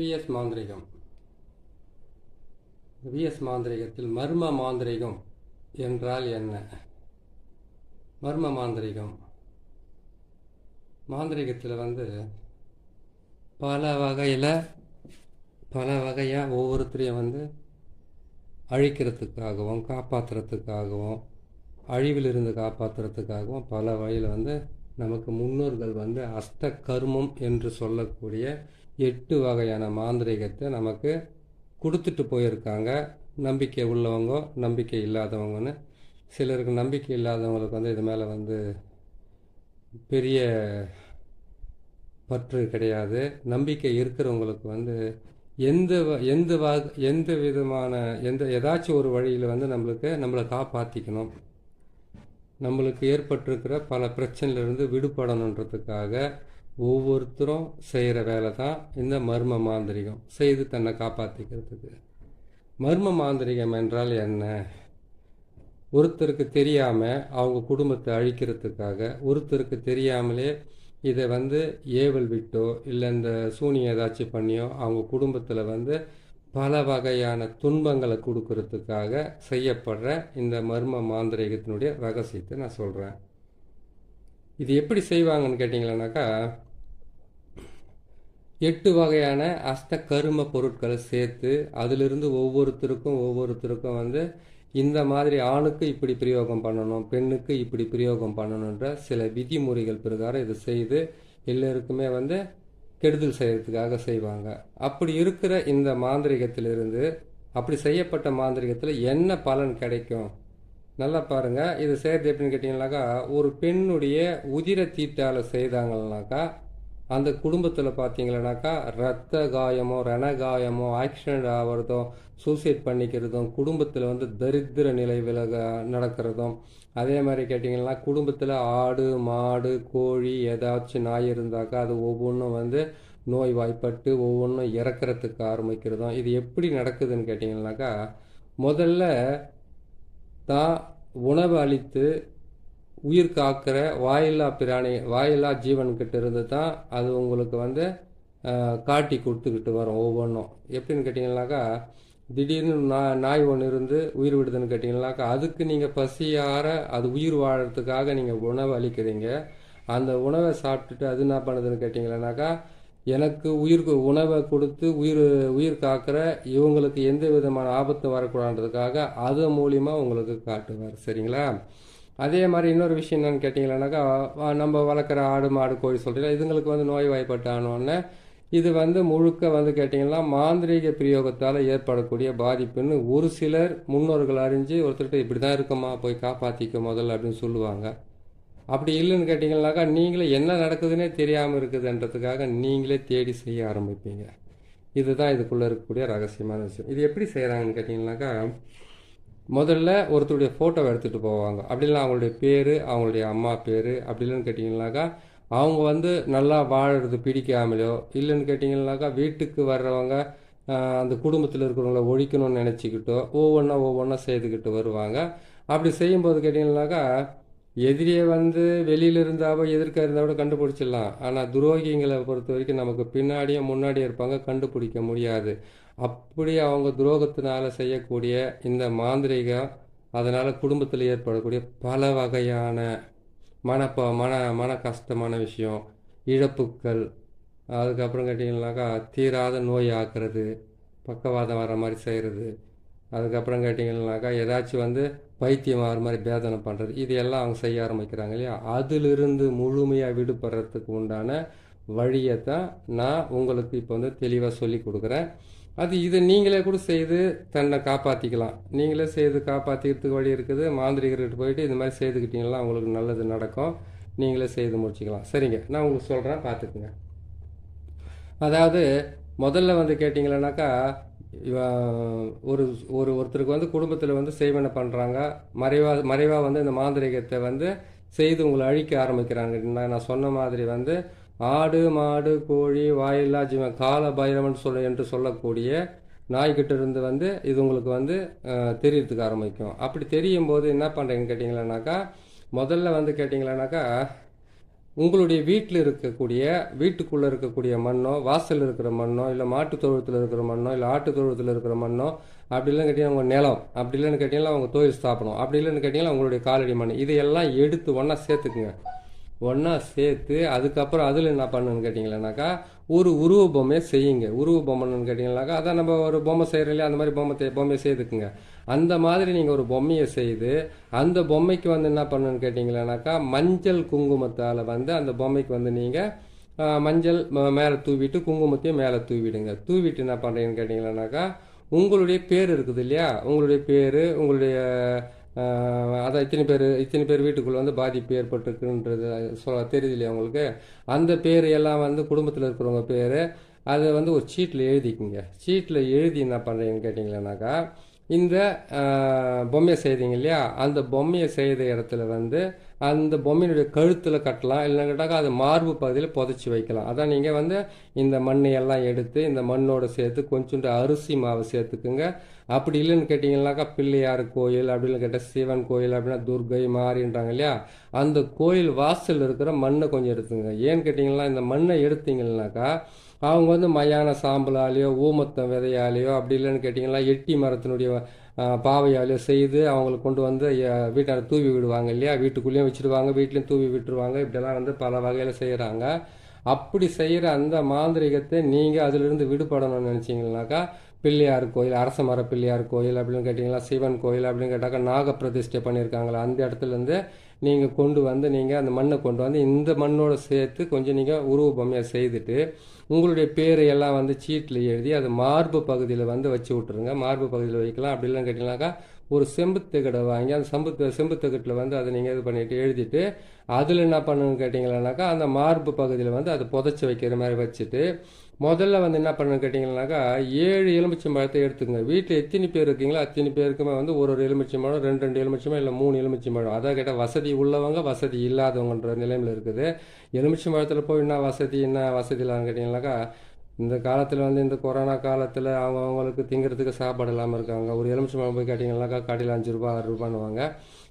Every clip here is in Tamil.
விஎஸ் மாந்திரிகம். விஎஸ் மாந்திரிகத்தில் மர்ம மாந்திரிகம் என்றால் என்ன? மர்ம மாந்திரிகம் மாந்திரிகத்தில் பல வகையாக ஒவ்வொருத்தரையும் அழிக்கிறதுக்காகவும் காப்பாற்றுறதுக்காகவும் அழிவிலிருந்து காப்பாற்றுறதுக்காகவும் பல வழியில் நமக்கு முன்னோர்கள் அஷ்ட கர்மம் என்று சொல்லக்கூடிய 8 வகையான மாந்திரிகத்தை நமக்கு கொடுத்துட்டு போயிருக்காங்க. நம்பிக்கை உள்ளவங்க நம்பிக்கை இல்லாதவங்கன்னு. சிலருக்கு நம்பிக்கை இல்லாதவங்களுக்கு இது மேலே பெரிய பற்று கிடையாது. நம்பிக்கை இருக்கிறவங்களுக்கு எந்த விதமான ஏதாச்சும் ஒரு வழியில் நம்மளை காப்பாற்றிக்கணும், நம்மளுக்கு ஏற்பட்டிருக்கிற பல பிரச்சனையிலிருந்து விடுபடணுன்றதுக்காக ஒவ்வொருத்தரும் செய்கிற வேலை தான் இந்த மர்ம மாந்திரிகம், செய்து தன்னை காப்பாற்றிக்கிறதுக்கு. மர்ம மாந்திரிகம் என்றால் என்ன? ஒருத்தருக்கு தெரியாமல் அவங்க குடும்பத்தை அழிக்கிறதுக்காக, ஒருத்தருக்கு தெரியாமலே இதை ஏவல் விட்டோ இல்லை இந்த சூனியம் ஏதாச்சும் பண்ணியோ அவங்க குடும்பத்தில் பல வகையான துன்பங்களை கொடுக்கறதுக்காக செய்யப்படுற இந்த மர்ம மாந்திரிகத்தினுடைய ரகசியத்தை நான் சொல்கிறேன். இது எப்படி செய்வாங்கன்னு கேட்டிங்களானாக்கா, 8 வகையான அஷ்ட கரும பொருட்களை சேர்த்து அதிலிருந்து ஒவ்வொருத்தருக்கும் இந்த மாதிரி ஆணுக்கு இப்படி பிரயோகம் பண்ணணும், பெண்ணுக்கு இப்படி பிரயோகம் பண்ணணுன்ற சில விதிமுறைகள் பிரகாரம் இதை செய்து எல்லோருக்குமே கெடுதல் செய்யறதுக்காக செய்வாங்க. அப்படி இருக்கிற இந்த மாந்திரிகத்திலிருந்து, அப்படி செய்யப்பட்ட மாந்திரிகத்தில் என்ன பலன் கிடைக்கும்? நல்லா பாருங்கள். இது செய்கிறது எப்படின்னு கேட்டிங்கனாக்கா, ஒரு பெண்ணுடைய உதிர தீட்டால் செய்தாங்கன்னாக்கா அந்த குடும்பத்தில் பார்த்தீங்கன்னாக்கா ரத்த காயமோ ரணகாயமோ ஆக்சிடென்ட் ஆகிறதும் சூசைட் பண்ணிக்கிறதும் குடும்பத்தில் தரித்திர நிலை நடக்கிறதும், அதே மாதிரி கேட்டிங்கன்னா குடும்பத்தில் ஆடு மாடு கோழி ஏதாச்சும் நாய் இருந்தாக்கா அது ஒவ்வொன்றும் நோய் வாய்ப்பட்டு ஒவ்வொன்றும் இறக்கிறதுக்கு ஆரம்பிக்கிறதும். இது எப்படி நடக்குதுன்னு கேட்டிங்கன்னாக்கா, முதல்ல தான் உணவு அளித்து உயிர் காக்கிற வாயில்லா ஜீவன்கிட்ட இருந்து தான் அது உங்களுக்கு காட்டி கொடுத்துக்கிட்டு வரும் ஒவ்வொன்றும். எப்படின்னு கேட்டிங்கன்னாக்கா, திடீர்னு நாய் ஒன்று இருந்து உயிர் விடுதுன்னு கேட்டிங்கனாக்கா, அதுக்கு நீங்கள் பசியார அது உயிர் வாழறதுக்காக நீங்கள் உணவு அளிக்கிறீங்க. அந்த உணவை சாப்பிட்டுட்டு அது என்ன பண்ணுதுன்னு கேட்டிங்கன்னாக்கா, எனக்கு உணவை கொடுத்து உயிர் காக்கிற இவங்களுக்கு எந்த விதமான ஆபத்து வரக்கூடாதுன்றதுக்காக அது மூலிமா உங்களுக்கு காட்டுவார். சரிங்களா? அதே மாதிரி இன்னொரு விஷயம் என்னன்னு கேட்டிங்கன்னாக்கா, நம்ம வளர்க்குற ஆடு மாடு கோழி சொல்கிறீங்களா, இதுங்களுக்கு நோய் வாய்ப்பட்டானோடனே இது முழுக்க கேட்டிங்கன்னா மாந்திரீக பிரயோகத்தால் ஏற்படக்கூடிய பாதிப்புன்னு ஒரு சிலர் முன்னோர்கள் அறிஞ்சு ஒருத்தர்கிட்ட இப்படி தான் இருக்குமா போய் காப்பாற்றிக்க முதல்ல அப்படின்னு சொல்லுவாங்க. அப்படி இல்லைன்னு கேட்டிங்கன்னாக்கா, நீங்களே என்ன நடக்குதுன்னே தெரியாமல் இருக்குதுன்றதுக்காக நீங்களே தேடி செய்ய ஆரம்பிப்பீங்க. இதுதான் இதுக்குள்ளே இருக்கக்கூடிய ரகசியமான விஷயம். இது எப்படி செய்கிறாங்கன்னு கேட்டிங்கன்னாக்கா, முதல்ல ஒருத்தருடைய ஃபோட்டோவை எடுத்துகிட்டு போவாங்க. அப்படி இல்லை அவங்களுடைய பேர், அவங்களுடைய அம்மா பேர், அப்படி இல்லைன்னு கேட்டிங்கன்னாக்கா அவங்க நல்லா வாழறது பிடிக்காமலையோ இல்லைன்னு கேட்டிங்கன்னாக்கா வீட்டுக்கு வர்றவங்க அந்த குடும்பத்தில் இருக்கிறவங்கள ஒழிக்கணும்னு நினச்சிக்கிட்டோ ஒவ்வொன்றா செய்துக்கிட்டு வருவாங்க. அப்படி செய்யும்போது கேட்டிங்கன்னாக்கா, எதிரியை வெளியில் இருந்தாவோ எதிர்க்க இருந்தாவோட கண்டுபிடிச்சிடலாம். ஆனால் துரோகிங்களை பொறுத்த வரைக்கும் நமக்கு பின்னாடியும் முன்னாடியும் இருப்பாங்க, கண்டுபிடிக்க முடியாது. அப்படி அவங்க துரோகத்தினால செய்யக்கூடிய இந்த மாந்திரிகம் அதனால் குடும்பத்தில் ஏற்படக்கூடிய பல வகையான மன கஷ்டமான விஷயம், இழப்புக்கள், அதுக்கப்புறம் கேட்டிங்கன்னாக்கா தீராத நோய் ஆக்குறது, பக்கவாதம் வர மாதிரி செய்கிறது, அதுக்கப்புறம் கேட்டிங்கன்னாக்கா ஏதாச்சும் பைத்தியம் ஆகிற மாதிரி பேதனை பண்ணுறது, இது எல்லாம் அவங்க செய்ய ஆரம்பிக்கிறாங்க இல்லையா? அதிலிருந்து முழுமையாக விடுபடுறதுக்கு உண்டான வழியை தான் நான் உங்களுக்கு இப்போ தெளிவாக சொல்லி கொடுக்குறேன். இதை நீங்களே கூட செய்து தன்னை காப்பாற்றிக்கலாம். நீங்களே செய்து காப்பாற்றிக்கிறதுக்கு வழி இருக்குது. மாந்திரிகர்கிட்ட போயிட்டு இந்த மாதிரி செய்துக்கிட்டிங்கன்னா உங்களுக்கு நல்லது நடக்கும். நீங்களே செய்து முடிச்சுக்கலாம். சரிங்க, நான் உங்களுக்கு சொல்கிறேன், பார்த்துக்குங்க. அதாவது முதல்ல கேட்டிங்கன்னாக்கா, ஒருத்தருக்கு குடும்பத்தில் செய்வனை பண்ணுறாங்க, மறைவாக இந்த மாந்திரிகத்தை செய்து உங்களை அழிக்க ஆரம்பிக்கிறாங்க. நான் சொன்ன மாதிரி ஆடு மாடு கோழி வாயில்லா ஜீவன் கால பைரவன் என்று சொல்லக்கூடிய நாய்கிட்ட இருந்து இது உங்களுக்கு தெரியறதுக்கு ஆரம்பிக்கும். அப்படி தெரியும் போது என்ன பண்ணுறீங்கன்னு கேட்டிங்களானாக்கா, முதல்ல கேட்டிங்களானாக்கா உங்களுடைய வீட்டுக்குள்ளே இருக்கக்கூடிய மண்ணோ, வாசல் இருக்கிற மண்ணோ, இல்லை மாட்டு தொழுவத்தில் இருக்கிற மண்ணோ, இல்லை ஆட்டு தொழுவத்தில் இருக்கிற மண்ணோ, அப்படி இல்லைன்னு கேட்டிங்கன்னா உங்கள் நிலம், அப்படி இல்லைன்னு கேட்டிங்கன்னா அவங்க தொழில் ஸ்தாபனம், அப்படி இல்லைன்னு கேட்டிங்கன்னா உங்களுடைய காலடி மண், இதையெல்லாம் எடுத்து ஒன்றா சேர்த்துக்குங்க. ஒன்றா சேர்த்து அதுக்கப்புறம் அதில் என்ன பண்ணுன்னு கேட்டிங்களானாக்கா ஒரு உருவ பொம்மையை செய்யுங்க. உருவ பொம்மைன்னு கேட்டிங்கனாக்கா அதான் நம்ம ஒரு பொம்மை செய்கிறோம் இல்லையா, அந்த மாதிரி பொம்மையை செய்துக்குங்க. அந்த மாதிரி நீங்கள் ஒரு பொம்மையை செய்து அந்த பொம்மைக்கு வந்து என்ன பண்ணுன்னு கேட்டிங்களானாக்கா மஞ்சள் குங்குமத்தால் வந்து அந்த பொம்மைக்கு வந்து நீங்கள் மஞ்சள் மேலே தூவிட்டு குங்குமத்தையும் மேலே தூவிடுங்க. தூவிட்டு என்ன பண்ணுறீங்கன்னு கேட்டிங்களானாக்கா உங்களுடைய பேர் இருக்குது இல்லையா, உங்களுடைய பேர், உங்களுடைய அதான் இத்தனை பேர் வீட்டுக்குள்ளே வந்து பாதிப்பு ஏற்பட்டுருக்குன்றது தெரியுது இல்லையா உங்களுக்கு. அந்த பேர் எல்லாம் வந்து குடும்பத்தில் இருக்கிறவங்க பேர் அதை வந்து ஒரு சீட்டில் எழுதிக்குங்க. சீட்டில் எழுதி என்ன பண்ணுறீங்கன்னு கேட்டிங்களானாக்கா இந்த பொம்மையை செய்தீங்க இல்லையா, அந்த பொம்மையை செய்த இடத்துல வந்து அந்த பொம்மையினுடைய கழுத்தில் கட்டலாம், இல்லைன்னு கேட்டாக்கா அது மார்பு பகுதியில் புதைச்சி வைக்கலாம். அதான் நீங்கள் வந்து இந்த மண்ணையெல்லாம் எடுத்து இந்த மண்ணோடு சேர்த்து கொஞ்சோண்டு அரிசி மாவு சேர்த்துக்குங்க. அப்படி இல்லைன்னு கேட்டிங்கனாக்கா பிள்ளையார் கோயில், அப்படின்னு கேட்டால் சிவன் கோயில், அப்படின்னா துர்கை மாறின்றாங்க இல்லையா, அந்த கோயில் வாசல் இருக்கிற மண்ணை கொஞ்சம் எடுத்துங்க. ஏன்னு கேட்டிங்கன்னா இந்த மண்ணை எடுத்தீங்கன்னாக்கா அவங்க வந்து மயான சாம்பலாலேயோ ஊமத்தம் விதையாலேயோ, அப்படி இல்லைன்னு கேட்டிங்கன்னா எட்டி மரத்தினுடைய பாவையாலேயோ செய்து அவங்களுக்கு கொண்டு வந்து வீட்டால் தூவி விடுவாங்க இல்லையா, வீட்டுக்குள்ளேயும் வச்சுடுவாங்க, வீட்லேயும் தூவி விட்டுருவாங்க. இப்படிலாம் வந்து பல வகையில் செய்கிறாங்க. அப்படி செய்கிற அந்த மாந்திரிகத்தை நீங்கள் அதிலிருந்து விடுபடணும்னு நினச்சிங்கனாக்கா பிள்ளையார் கோயில், அரச மர பிள்ளையார் கோயில், அப்படின்னு கேட்டிங்கன்னா சிவன் கோயில், அப்படின்னு கேட்டாக்கா நாக பிரதிஷ்டை பண்ணியிருக்காங்களா அந்த இடத்துலேருந்து நீங்கள் கொண்டு வந்து நீங்கள் அந்த மண்ணை கொண்டு வந்து இந்த மண்ணோடு சேர்த்து கொஞ்சம் நீங்கள் உருவ பொம்மையை செய்துட்டு உங்களுடைய பேரை எல்லாம் வந்து சீட்டில் எழுதி அது மார்பு பகுதியில் வந்து வச்சு விட்ருங்க. மார்பு பகுதியில் வைக்கலாம். அப்படி இல்லைன்னு கேட்டிங்கனாக்கா ஒரு செம்புத்தகடை வாங்கி அந்த செம்புத்தகட்டில் வந்து அதை நீங்கள் இது பண்ணிவிட்டு எழுதிட்டு அதில் என்ன பண்ணுன்னு கேட்டிங்களானாக்கா அந்த மார்பு பகுதியில் வந்து அதை புதைச்சி வைக்கிற மாதிரி வச்சுட்டு முதல்ல வந்து என்ன பண்ணுன்னு கேட்டிங்கன்னாக்கா 7 எலுமிச்சம்பழத்தை எடுத்துங்க. வீட்டில் எத்தனை பேர் இருக்கீங்களோ அத்தனை பேருக்குமே வந்து ஒரு எலுமிச்சம்பழம், 2 எலுமிச்சம்பழம், இல்லை 3 எலுமிச்சம்பழம். அதான் கேட்டால் வசதி உள்ளவங்க வசதி இல்லாதவங்கன்ற நிலைமையில் இருக்குது. எலுமிச்சம்பழத்தில் போய் என்ன வசதி இல்லான்னு கேட்டிங்கனாக்கா இந்த காலத்தில் வந்து இந்த கொரோனா காலத்தில் அவங்களுக்கு திங்கிறதுக்கு சாப்பாடு இல்லாமல் இருக்காங்க. ஒரு எலுமிச்சம்பழம் போய் கேட்டிங்கனாக்கா கடையில் 5 ரூபா 6 ரூபான்னுவாங்க.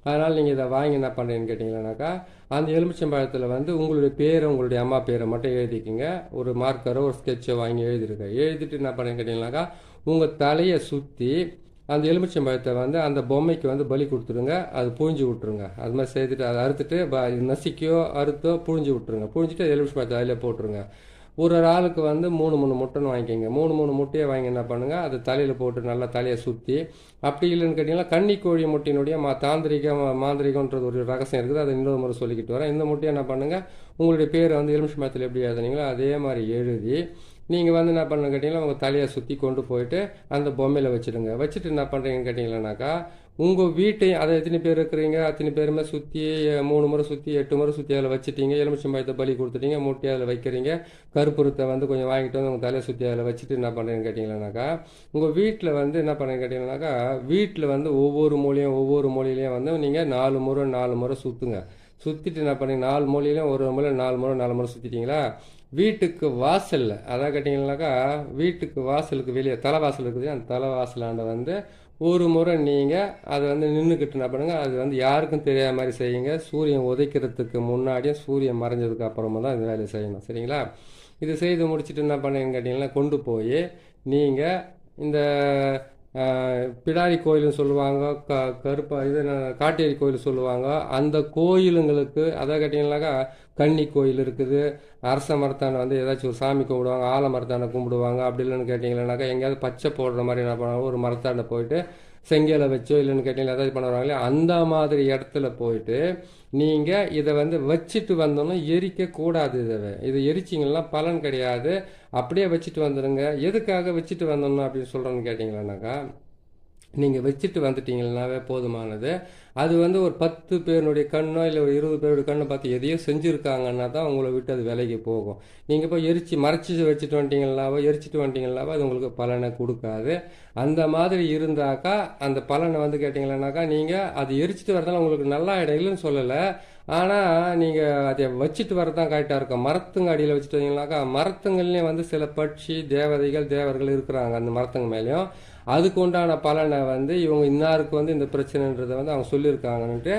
அதனால் நீங்கள் இதை வாங்கி என்ன பண்ணுறீங்கன்னு கேட்டிங்கன்னாக்கா அந்த எலுமிச்சம்பழத்தில் வந்து உங்களுடைய பேரை, உங்களுடைய அம்மா பேரை மட்டும் எழுதிக்கிங்க. ஒரு மார்க்கரோ ஒரு ஸ்கெட்சோ வாங்கி எழுதிட்டு என்ன பண்ணுறீங்கன்னு கேட்டிங்கனாக்கா உங்கள் தலையை சுற்றி அந்த எலுமிச்சம்பழத்தை வந்து அந்த பொம்மைக்கு வந்து பலி கொடுத்துருங்க. அது புழிஞ்சு விட்ருங்க. அது மாதிரி செய்துட்டு அதை அறுத்துட்டு நசிக்கோ அறுத்தோ புழிஞ்சு விட்ருங்க. புழிஞ்சிட்டு எலுமிச்சம்பழத்தை அதில் போட்டுருங்க. ஒரு ஆளுக்கு வந்து 3 முட்டைன்னு வாங்கிக்கோங்க. 3 முட்டையை வாங்கி என்ன பண்ணுங்கள் அது தலையில் போட்டு நல்லா தலையை சுற்றி, அப்படி இல்லைன்னு கேட்டிங்கன்னா கன்னிக்கோழி முட்டையினுடைய மாந்திரிகம்ன்றது ஒரு ரகசியம் இருக்குது. அதை இன்னொரு முறை சொல்லிக்கிட்டு வரேன். இந்த முட்டையை என்ன பண்ணுங்கள் உங்களுடைய பேரை வந்து எலுமிச்சம்பழத்தில் எப்படி எழுதுனீங்களோ அதே மாதிரி எழுதி நீங்கள் வந்து என்ன பண்ணுன்னு கேட்டிங்கன்னா உங்கள் தலையை சுற்றி கொண்டு போயிட்டு அந்த பொம்மையில் வச்சுடுங்க. வச்சுட்டு என்ன பண்ணுறீங்கன்னு கேட்டிங்களானாக்கா உங்கள் வீட்டையும் அதை எத்தனை பேர் இருக்கிறீங்க அத்தனை பேருமே சுற்றி 3 முறை சுற்றி 8 முறை சுற்றி அதில் வச்சுட்டீங்க. எலுமிச்சம்பழத்தை பலி கொடுத்துட்டீங்க. முட்டையை அதில் வைக்கிறீங்க. கருப்புரத்தை வந்து கொஞ்சம் வாங்கிட்டு வந்து உங்கள் தலையை சுற்றி அதில் வச்சுட்டு என்ன பண்ணுறீங்கன்னு கேட்டிங்களானாக்கா உங்கள் வீட்டில் வந்து என்ன பண்ணுறீங்கன்னு கேட்டிங்கனாக்கா வீட்டில் வந்து ஒவ்வொரு மூலையிலையும் வந்து நீங்கள் 4 முறை சுற்றுங்க. சுற்றிட்டு என்ன பண்ணி 4 மூலையிலையும் ஒரு முறை 4 முறை சுற்றிட்டீங்களா, வீட்டுக்கு வாசலில் அதான் கேட்டிங்கனாக்கா வீட்டுக்கு வாசலுக்கு வெளியே தலைவாசல் இருக்குது, அந்த தலைவாசலாண்ட வந்து ஒரு முறை நீங்கள் அதை வந்து நின்றுக்கிட்டு என்ன பண்ணுங்கள் அது வந்து யாருக்கும் தெரியாத மாதிரி செய்யுங்க. சூரியன் உதைக்கிறதுக்கு முன்னாடியும் சூரியன் மறைஞ்சதுக்கு அப்புறமா தான் இந்த வேலையை செய்யணும். சரிங்களா? இது செய்து முடிச்சுட்டு என்ன பண்ணுங்கன்னு கேட்டிங்கன்னா கொண்டு போய் நீங்கள் இந்த பிடாரி கோயில்னு சொல்லுவாங்க, காட்டேரி கோயில் சொல்லுவாங்க. அந்த கோயிலுங்களுக்கு அதை கேட்டிங்கனாக்கா கன்னி கோயில் இருக்குது. அரச மரத்தானை வந்து ஏதாச்சும் ஒரு சாமி கும்பிடுவாங்க, ஆல மரத்தானை கும்பிடுவாங்க. அப்படி இல்லைன்னு கேட்டிங்கன்னாக்கா எங்கேயாவது பச்சை போடுற மாதிரி என்ன பண்ணுவாங்க ஒரு மரத்தாண்டை போயிட்டு செங்கலை வச்சோ இல்லைன்னு கேட்டிங்கன்னா ஏதாச்சும் பண்ணுறாங்களே அந்த மாதிரி இடத்துல போயிட்டு நீங்கள் இதை வந்து வச்சுட்டு வந்தோன்னா எரிக்கக்கூடாது. இதை எரிச்சிங்கன்னா பலன் கிடையாது. அப்படியே வச்சுட்டு வந்துடுங்க. எதுக்காக வச்சுட்டு வந்தோம்னா அப்படின்னு சொல்கிறோன்னு கேட்டிங்களானாக்கா நீங்கள் வச்சுட்டு வந்துட்டீங்கன்னாவே போதுமானது. அது வந்து ஒரு 10 பேருடைய கண்ணோ இல்லை ஒரு 20 பேருடைய கண்ணை பார்த்து எதையோ செஞ்சுருக்காங்கன்னா தான் உங்களை விட்டு அது விலைக்கு போகும். நீங்கள் போய் மறைச்சி வச்சுட்டு வந்துட்டீங்கன்னாவோ அது உங்களுக்கு பலனை கொடுக்காது. அந்த மாதிரி இருந்தாக்கா அந்த பலனை வந்து கேட்டிங்கன்னாக்கா நீங்கள் அது எரிச்சிட்டு வரதால உங்களுக்கு நல்லா இடம் இல்லைன்னு சொல்லலை. ஆனால் நீங்கள் அதை வச்சுட்டு வரதான் கரெக்டாக இருக்கும். மரத்துங்க அடியில் வச்சுட்டு வந்தீங்கன்னாக்கா மரத்துங்கள்லேயும் வந்து சில பட்சி தேவதைகள் தேவர்கள் இருக்கிறாங்க அந்த மரத்துங்க மேலேயும். அதுக்கு உண்டான பலனை வந்து இவங்க இன்னாருக்கு வந்து இந்த பிரச்சனைன்றதை வந்து அவங்க சொல்லியிருக்காங்கன்ட்டு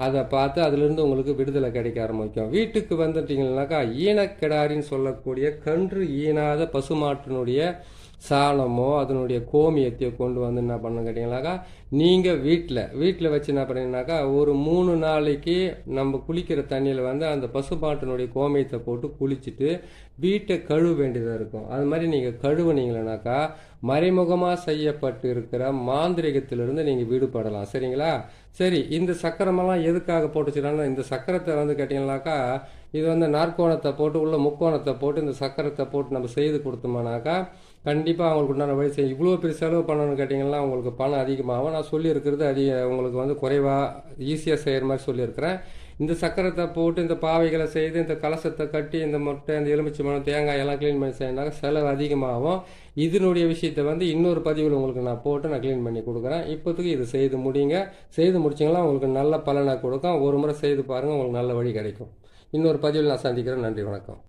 அதை பார்த்து அதுலேருந்து உங்களுக்கு விடுதலை கிடைக்க ஆரம்பிக்கும். வீட்டுக்கு வந்துட்டீங்கன்னாக்கா ஈனக்கெடாரின்னு சொல்லக்கூடிய கன்று ஈனாத பசுமாட்டினுடைய சாணமோ அதனுடைய கோமியத்தையோ கொண்டு வந்து என்ன பண்ண கேட்டிங்கனாக்கா நீங்கள் வீட்டில் வச்சு என்ன பண்ணீங்கன்னாக்கா ஒரு 3 நாளைக்கு நம்ம குளிக்கிற தண்ணியில் வந்து அந்த பசுமாட்டினுடைய கோமியத்தை போட்டு குளிச்சுட்டு வீட்டை கழுவ வேண்டியதாக இருக்கும். அது மாதிரி நீங்கள் கழுவுனீங்களனாக்கா மறைமுகமாக செய்யப்பட்டு இருக்கிற மாந்திரிகத்திலிருந்து நீங்கள் விடுபடலாம். சரிங்களா? சரி, இந்த சக்கரமெல்லாம் எதுக்காக போட்டு வச்சுக்கிறாங்கன்னா, இந்த சக்கரத்தை வந்து கேட்டிங்கனாக்கா இது வந்து நாற்கோணத்தை போட்டு உள்ள முக்கோணத்தை போட்டு இந்த சக்கரத்தை போட்டு நம்ம செய்து கொடுத்தோம்னாக்கா கண்டிப்பாக அவங்களுக்கு உண்டான வழி செய்யும். இவ்வளோ பெரிய செலவு பண்ணணும்னு கேட்டிங்கன்னா உங்களுக்கு பணம் அதிகமாகும். நான் சொல்லியிருக்கிறது உங்களுக்கு வந்து குறைவாக ஈஸியாக செய்கிற மாதிரி சொல்லியிருக்கிறேன். இந்த சக்கரத்தை போட்டு இந்த பாவைகளை செய்து இந்த கலசத்தை கட்டி இந்த முட்டை இந்த எலுமிச்சை மரம் தேங்காய் எல்லாம் க்ளீன் பண்ணி செய்யணும்னாக்க செலவு அதிகமாகும். இதனுடைய விஷயத்தை வந்து இன்னொரு பதிவில் உங்களுக்கு நான் போட்டு நான் க்ளீன் பண்ணி கொடுக்குறேன். இப்போதைக்கு இது செய்து முடிங்க. செய்து முடிச்சிங்களா உங்களுக்கு நல்ல பலனை கொடுக்கும். ஒரு முறை செய்து பாருங்கள், உங்களுக்கு நல்ல வழி கிடைக்கும். இன்னொரு பதிவில் நான் சந்திக்கிறேன். நன்றி, வணக்கம்.